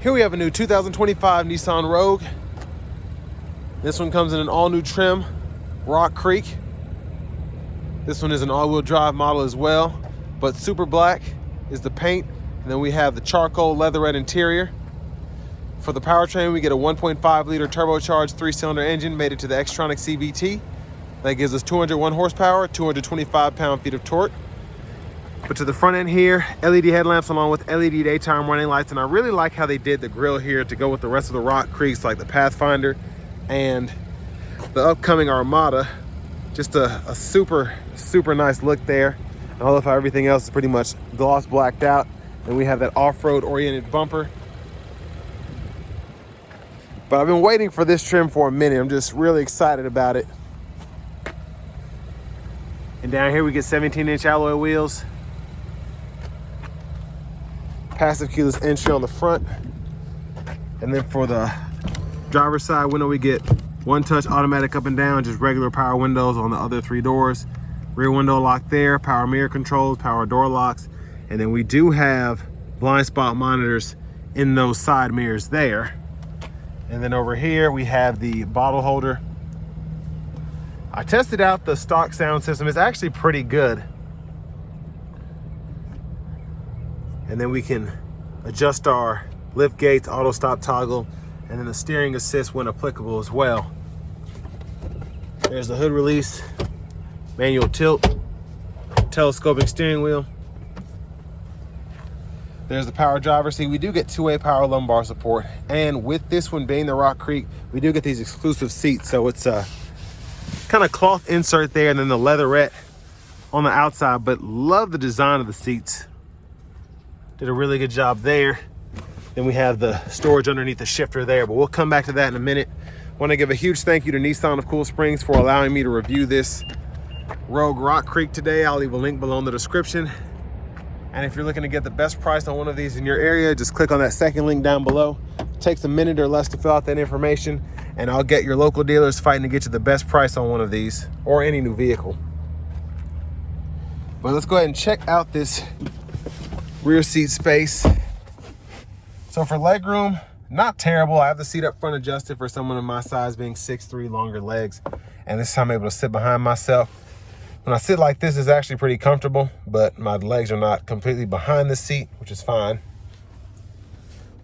Here we have a new 2025 Nissan Rogue. This one comes in an all-new trim, Rock Creek. This one is an all-wheel drive model as well, but super black is the paint. And then we have the charcoal leatherette interior. For the powertrain, we get a 1.5 liter turbocharged 3-cylinder engine mated to the Xtronic CVT. That gives us 201 horsepower, 225 pound-feet of torque. But to the front end here, LED headlamps along with LED daytime running lights. And I really like how they did the grille here to go with the rest of the Rock Creeks, like the Pathfinder and the upcoming Armada. Just a super, super nice look there. And I love how everything else is pretty much gloss blacked out. And we have that off-road oriented bumper. But I've been waiting for this trim for a minute. I'm just really excited about it. And down here we get 17-inch alloy wheels. Passive keyless entry on the front. And then for the driver's side window, we get one-touch automatic up and down, just regular power windows on the other 3 doors. Rear window lock there, power mirror controls, power door locks. And then we do have blind spot monitors in those side mirrors there. And then over here we have the bottle holder. I tested out the stock sound system. It's actually pretty good. And then we can adjust our lift gates, auto stop toggle, and then the steering assist when applicable as well. There's the hood release, manual tilt, telescoping steering wheel. There's the power driver seat. We do get 2-way power lumbar support. And with this one being the Rock Creek, we do get these exclusive seats. So it's a kind of cloth insert there and then the leatherette on the outside, but love the design of the seats. Did a really good job there. Then we have the storage underneath the shifter there, but we'll come back to that in a minute. I want to give a huge thank you to Nissan of Cool Springs for allowing me to review this Rogue Rock Creek today. I'll leave a link below in the description. And if you're looking to get the best price on one of these in your area, just click on that second link down below. It takes a minute or less to fill out that information, and I'll get your local dealers fighting to get you the best price on one of these or any new vehicle. But let's go ahead and check out this rear seat space. So for legroom, not terrible. I have the seat up front adjusted for someone of my size, being 6'3", longer legs. And this time I'm able to sit behind myself. When I sit like this, it's actually pretty comfortable, but my legs are not completely behind the seat, which is fine.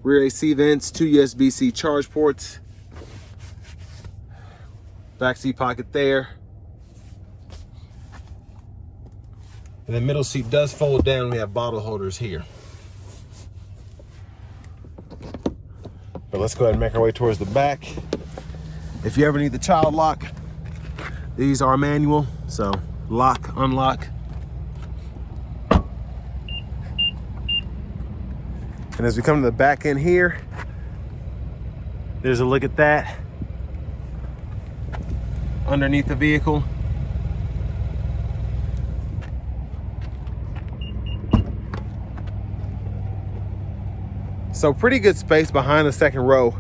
Rear AC vents, 2 USB-C charge ports. Back seat pocket there. And the middle seat does fold down. We have bottle holders here. But let's go ahead and make our way towards the back. If you ever need the child lock, these are manual, so lock, unlock. And as we come to the back end here, there's a look at that underneath the vehicle. So pretty good space behind the second row.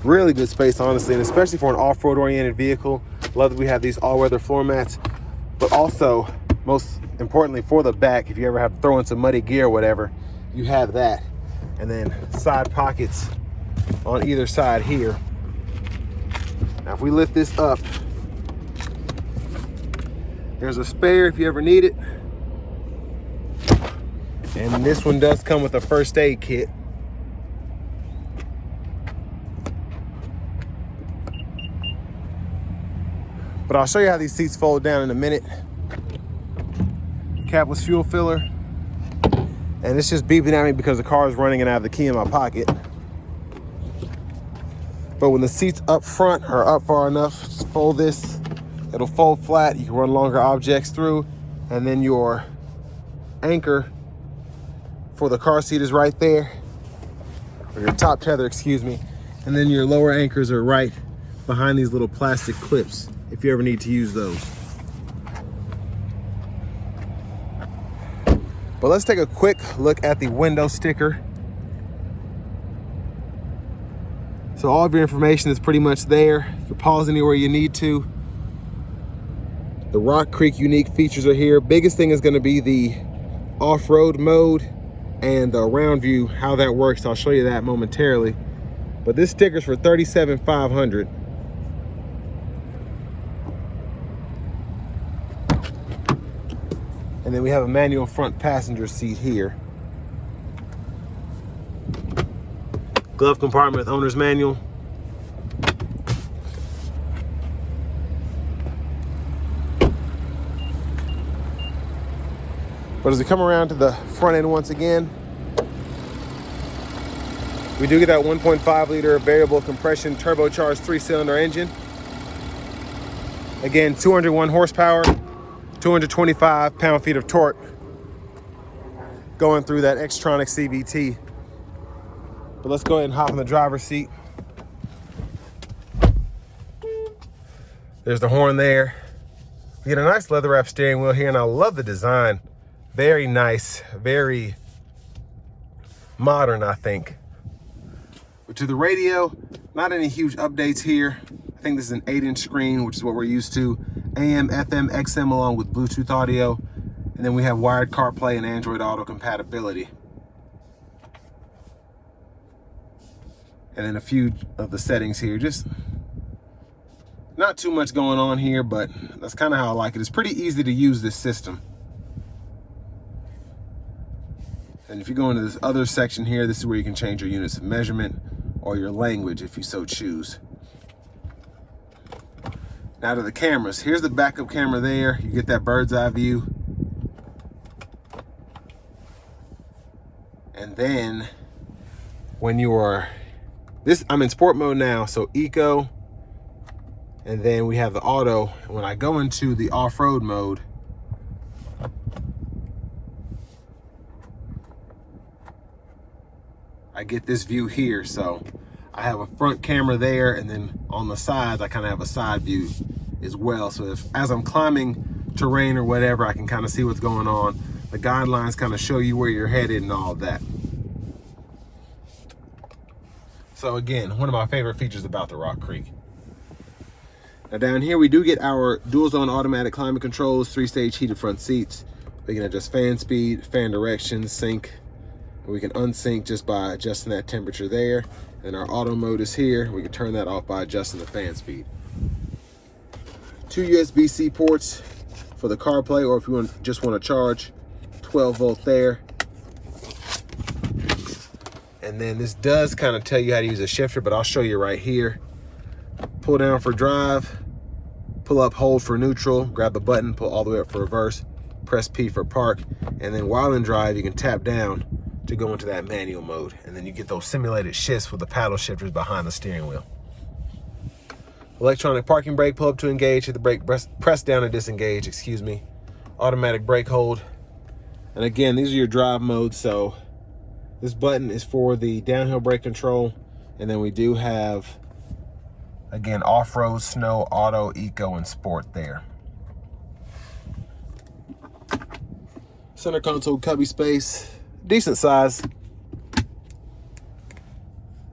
Really good space, honestly, and especially for an off-road oriented vehicle. Love that we have these all-weather floor mats, but also, most importantly, for the back, if you ever have to throw in some muddy gear or whatever, you have that. And then side pockets on either side here. Now, if we lift this up, there's a spare if you ever need it. And this one does come with a first aid kit. But I'll show you how these seats fold down in a minute. Capless fuel filler. And it's just beeping at me because the car is running and I have the key in my pocket. But when the seats up front are up far enough, just fold this. It'll fold flat. You can run longer objects through. And then your anchor for the car seat is right there. Or your top tether, excuse me. And then your lower anchors are right behind these little plastic clips, if you ever need to use those. But let's take a quick look at the window sticker. So all of your information is pretty much there. You can pause anywhere you need to. The Rock Creek unique features are here. Biggest thing is going to be the off-road mode and the round view, how that works. I'll show you that momentarily. But this sticker's for $37,500. And then we have a manual front passenger seat here. Glove compartment with owner's manual. But as we come around to the front end once again, we do get that 1.5 liter variable compression turbocharged 3-cylinder engine. Again, 201 horsepower, 225 pound-feet of torque going through that Xtronic CVT. But let's go ahead and hop in the driver's seat. There's the horn there. We get a nice leather wrap steering wheel here, and I love the design. Very nice, very modern, I think. But to the radio, not any huge updates here. I think this is an 8-inch screen, which is what we're used to. AM, FM, XM along with Bluetooth audio. And then we have wired CarPlay and Android Auto compatibility. And then a few of the settings here. Just not too much going on here, but that's kind of how I like it. It's pretty easy to use this system. And if you go into this other section here, this is where you can change your units of measurement or your language if you so choose. Now to the cameras. Here's the backup camera there. You get that bird's eye view. And then when you are, I'm in sport mode now, so eco. And then we have the auto. When I go into the off-road mode, I get this view here. So I have a front camera there, and then on the sides, I kind of have a side view as well. So as I'm climbing terrain or whatever, I can kind of see what's going on. The guidelines kind of show you where you're headed and all of that. So again, one of my favorite features about the Rock Creek. Now down here, we do get our dual zone automatic climate controls, 3-stage heated front seats. We can adjust fan speed, fan direction, sync. We can unsync just by adjusting that temperature there. And our auto mode is here. We can turn that off by adjusting the fan speed. 2 USB-C ports for the CarPlay, or if you just want to charge, 12 volt there. And then this does kind of tell you how to use a shifter, but I'll show you right here. Pull down for drive, pull up, hold for neutral, grab the button, pull all the way up for reverse, press P for park, and then while in drive, you can tap down to go into that manual mode. And then you get those simulated shifts with the paddle shifters behind the steering wheel. Electronic parking brake, pull up to engage, hit the brake, press down to disengage, excuse me. Automatic brake hold. And again, these are your drive modes. So this button is for the downhill brake control. And then we do have, again, off-road, snow, auto, eco, and sport there. Center console cubby space, decent size.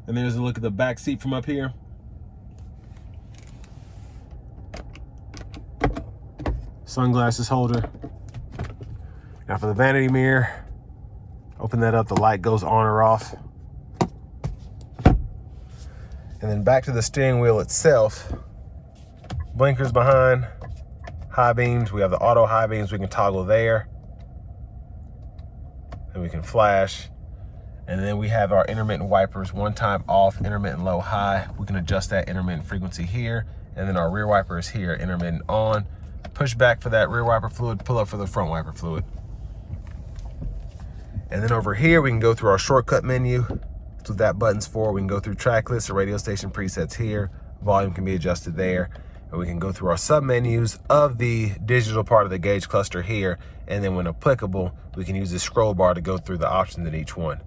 And there's a look at the back seat from up here. Sunglasses holder. Now for the vanity mirror, open that up, the light goes on or off. And then back to the steering wheel itself. Blinkers behind, high beams. We have the auto high beams we can toggle there. And we can flash. And then we have our intermittent wipers, one time off, intermittent low, high. We can adjust that intermittent frequency here. And then our rear wiper is here, intermittent on. Push back for that rear wiper fluid, pull up for the front wiper fluid. And then over here, we can go through our shortcut menu. That's what that button's for. We can go through track lists or radio station presets here. Volume can be adjusted there. And we can go through our sub menus of the digital part of the gauge cluster here. And then when applicable, we can use this scroll bar to go through the options in each one.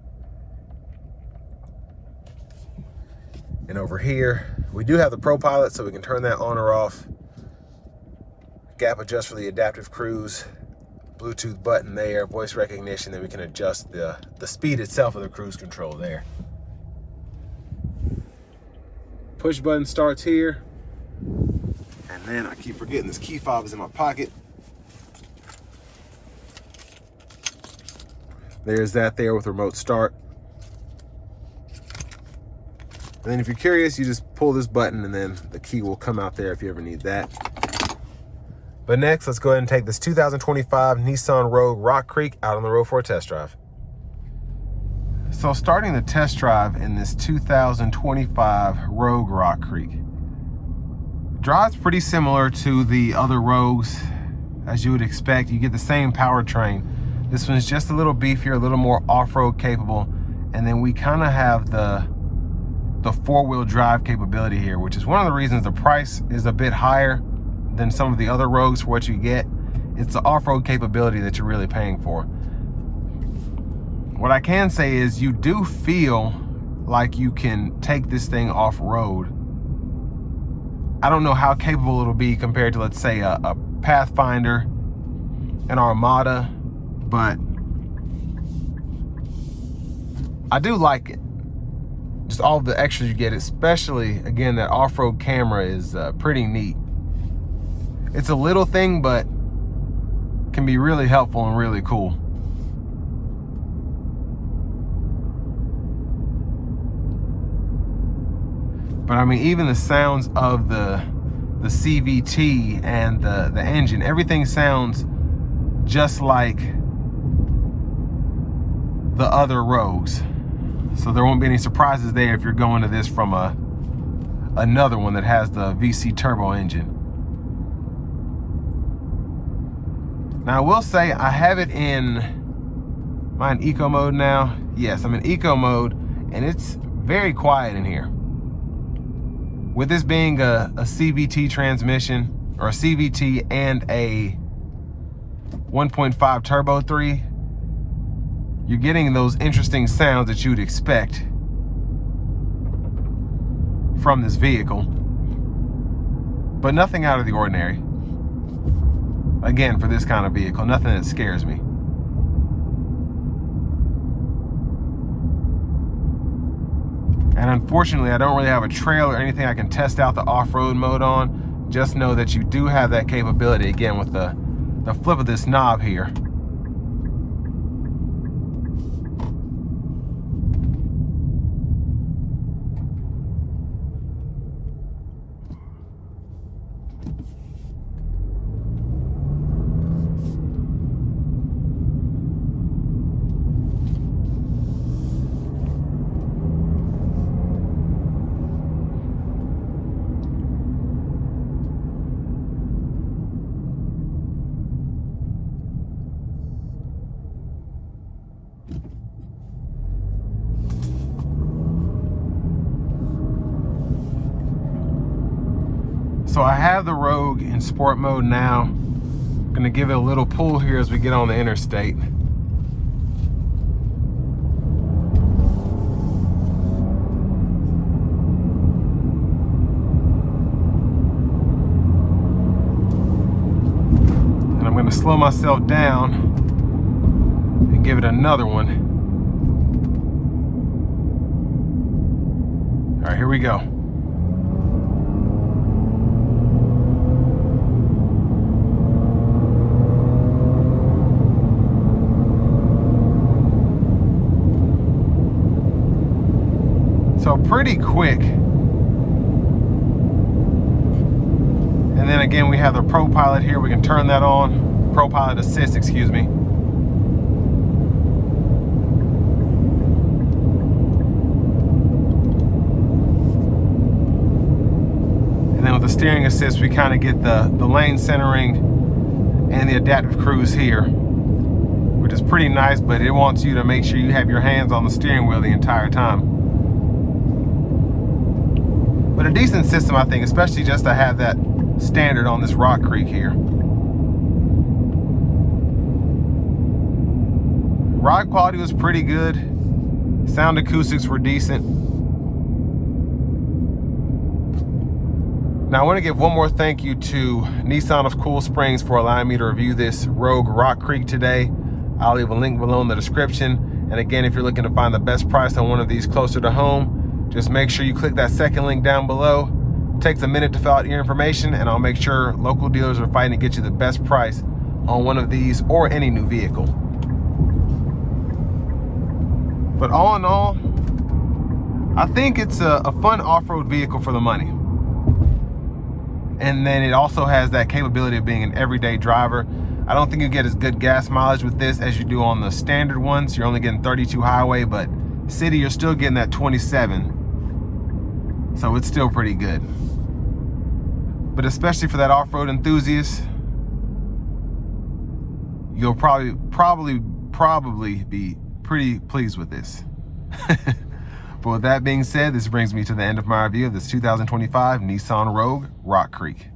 And over here, we do have the Pro Pilot, so we can turn that on or off. Gap adjust for the adaptive cruise, Bluetooth button there, voice recognition, then we can adjust the speed itself of the cruise control there. Push button starts here. And then I keep forgetting this key fob is in my pocket. There's that there with remote start. And then if you're curious, you just pull this button and then the key will come out there if you ever need that. But next, let's go ahead and take this 2025 Nissan Rogue Rock Creek out on the road for a test drive. So starting the test drive in this 2025 Rogue Rock Creek. Drive's pretty similar to the other Rogues, as you would expect. You get the same powertrain. This one's just a little beefier, a little more off-road capable. And then we kind of have the four-wheel drive capability here, which is one of the reasons the price is a bit higher than some of the other Rogues for what you get. It's the off-road capability that you're really paying for. What I can say is you do feel like you can take this thing off-road. I don't know how capable it'll be compared to, let's say, a Pathfinder, an Armada, but I do like it. Just all of the extras you get, especially, again, that off-road camera is pretty neat. It's a little thing, but can be really helpful and really cool. But I mean, even the sounds of the CVT and the engine, everything sounds just like the other Rogues. So there won't be any surprises there if you're going to this from another one that has the VC turbo engine. Now I will say I have it in, am I in eco mode now? Yes, I'm in eco mode, and it's very quiet in here. With this being a CVT transmission, or a CVT and a 1.5 turbo 3, you're getting those interesting sounds that you'd expect from this vehicle, but nothing out of the ordinary. Again, for this kind of vehicle, nothing that scares me. And unfortunately, I don't really have a trailer or anything I can test out the off-road mode on. Just know that you do have that capability, again, with the flip of this knob here. So I have the Rogue in sport mode now. I'm gonna give it a little pull here as we get on the interstate. And I'm gonna slow myself down and give it another one. All right, here we go. So pretty quick. And then again, we have the Pro Pilot here. We can turn that on. Pro Pilot Assist, excuse me. And then with the steering assist, we kind of get the lane centering and the adaptive cruise here, which is pretty nice, but it wants you to make sure you have your hands on the steering wheel the entire time. But a decent system, I think, especially just to have that standard on this Rock Creek here. Ride quality was pretty good. Sound acoustics were decent. Now I want to give one more thank you to Nissan of Cool Springs for allowing me to review this Rogue Rock Creek today. I'll leave a link below in the description. And again, if you're looking to find the best price on one of these closer to home, just make sure you click that second link down below. It takes a minute to fill out your information, and I'll make sure local dealers are fighting to get you the best price on one of these or any new vehicle. But all in all, I think it's a fun off-road vehicle for the money. And then it also has that capability of being an everyday driver. I don't think you get as good gas mileage with this as you do on the standard ones. You're only getting 32 highway, but city, you're still getting that 27. So it's still pretty good. But especially for that off-road enthusiast, you'll probably be pretty pleased with this. But with that being said, this brings me to the end of my review of this 2025 Nissan Rogue Rock Creek.